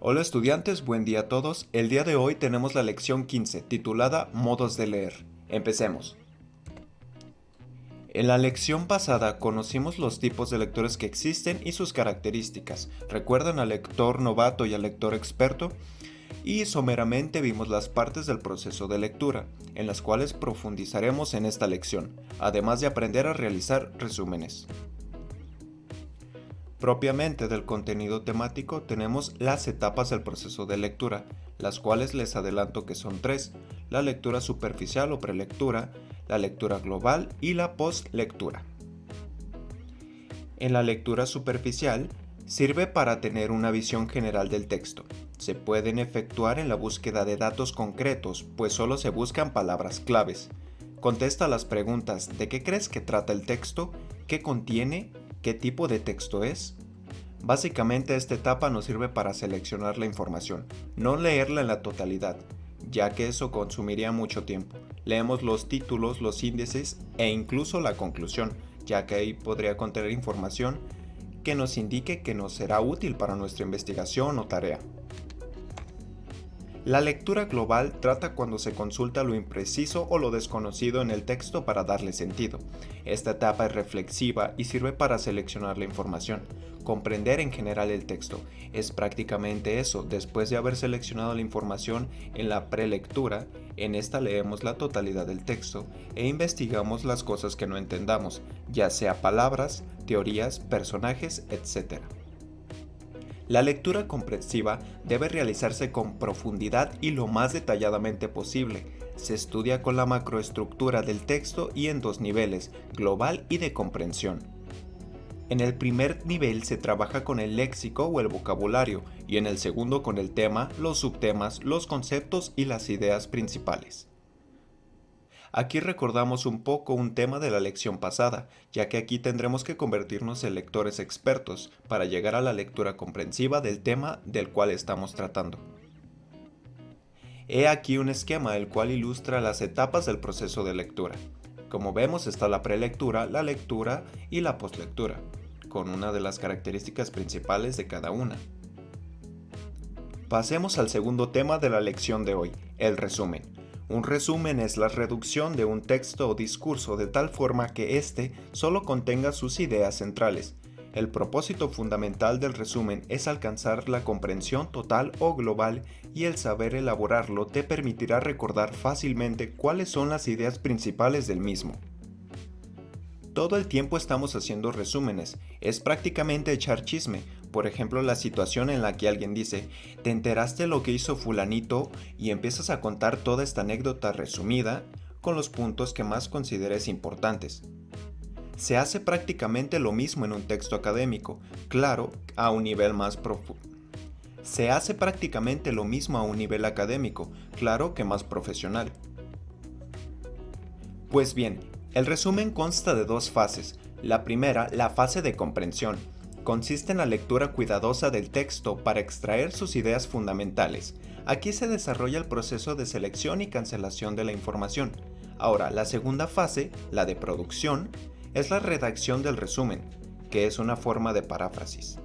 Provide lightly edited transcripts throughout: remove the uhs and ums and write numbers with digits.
Hola estudiantes, buen día a todos. El día de hoy tenemos la lección 15, titulada Modos de leer. Empecemos. En la lección pasada conocimos los tipos de lectores que existen y sus características. ¿Recuerdan al lector novato y al lector experto? Y someramente vimos las partes del proceso de lectura, en las cuales profundizaremos en esta lección, además de aprender a realizar resúmenes. Propiamente del contenido temático tenemos las etapas del proceso de lectura, las cuales les adelanto que son tres: la lectura superficial o prelectura, la lectura global y la postlectura. En la lectura superficial sirve para tener una visión general del texto. Se pueden efectuar en la búsqueda de datos concretos, pues solo se buscan palabras claves. Contesta las preguntas: ¿de qué crees que trata el texto? ¿Qué contiene? ¿Qué tipo de texto es? Básicamente esta etapa nos sirve para seleccionar la información, no leerla en la totalidad, ya que eso consumiría mucho tiempo. Leemos los títulos, los índices e incluso la conclusión, ya que ahí podría contener información que nos indique que nos será útil para nuestra investigación o tarea. La lectura global trata cuando se consulta lo impreciso o lo desconocido en el texto para darle sentido. Esta etapa es reflexiva y sirve para seleccionar la información, comprender en general el texto. Es prácticamente eso. Después de haber seleccionado la información en la prelectura, en esta leemos la totalidad del texto e investigamos las cosas que no entendamos, ya sea palabras, teorías, personajes, etc. La lectura comprensiva debe realizarse con profundidad y lo más detalladamente posible. Se estudia con la macroestructura del texto y en dos niveles, global y de comprensión. En el primer nivel se trabaja con el léxico o el vocabulario y en el segundo con el tema, los subtemas, los conceptos y las ideas principales. Aquí recordamos un poco un tema de la lección pasada, ya que aquí tendremos que convertirnos en lectores expertos para llegar a la lectura comprensiva del tema del cual estamos tratando. He aquí un esquema el cual ilustra las etapas del proceso de lectura. Como vemos está la prelectura, la lectura y la postlectura, con una de las características principales de cada una. Pasemos al segundo tema de la lección de hoy, el resumen. Un resumen es la reducción de un texto o discurso de tal forma que éste solo contenga sus ideas centrales. El propósito fundamental del resumen es alcanzar la comprensión total o global, y el saber elaborarlo te permitirá recordar fácilmente cuáles son las ideas principales del mismo. Todo el tiempo estamos haciendo resúmenes, es prácticamente echar chisme. Por ejemplo, la situación en la que alguien dice: ¿te enteraste lo que hizo fulanito? Y empiezas a contar toda esta anécdota resumida con los puntos que más consideres importantes. Se hace prácticamente lo mismo en un texto académico, claro, a un nivel más profundo. Se hace prácticamente lo mismo a un nivel académico, claro que más profesional. Pues bien, el resumen consta de dos fases. La primera, la fase de comprensión, consiste en la lectura cuidadosa del texto para extraer sus ideas fundamentales. Aquí se desarrolla el proceso de selección y cancelación de la información. Ahora, la segunda fase, la de producción, es la redacción del resumen, que es una forma de paráfrasis.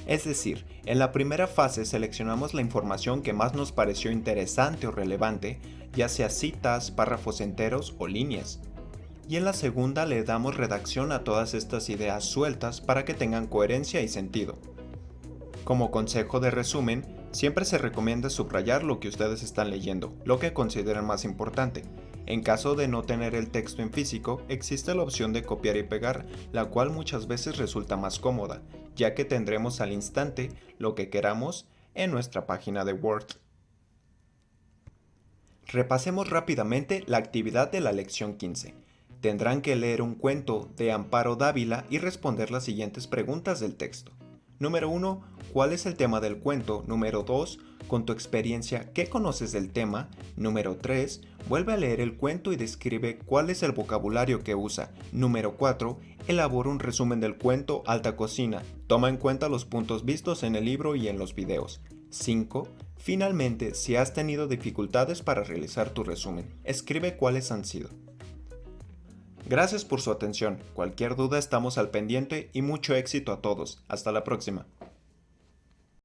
Es decir, en la primera fase seleccionamos la información que más nos pareció interesante o relevante, ya sea citas, párrafos enteros o líneas. Y en la segunda le damos redacción a todas estas ideas sueltas para que tengan coherencia y sentido. Como consejo de resumen, siempre se recomienda subrayar lo que ustedes están leyendo, lo que consideren más importante. En caso de no tener el texto en físico, existe la opción de copiar y pegar, la cual muchas veces resulta más cómoda, ya que tendremos al instante lo que queramos en nuestra página de Word. Repasemos rápidamente la actividad de la lección 15. Tendrán que leer un cuento de Amparo Dávila y responder las siguientes preguntas del texto. Número 1. ¿Cuál es el tema del cuento? Número 2. Con tu experiencia, ¿qué conoces del tema? Número 3. Vuelve a leer el cuento y describe cuál es el vocabulario que usa. Número 4. Elabora un resumen del cuento Alta Cocina. Toma en cuenta los puntos vistos en el libro y en los videos. 5. Finalmente, si has tenido dificultades para realizar tu resumen, escribe cuáles han sido. Gracias por su atención. Cualquier duda estamos al pendiente y mucho éxito a todos. Hasta la próxima.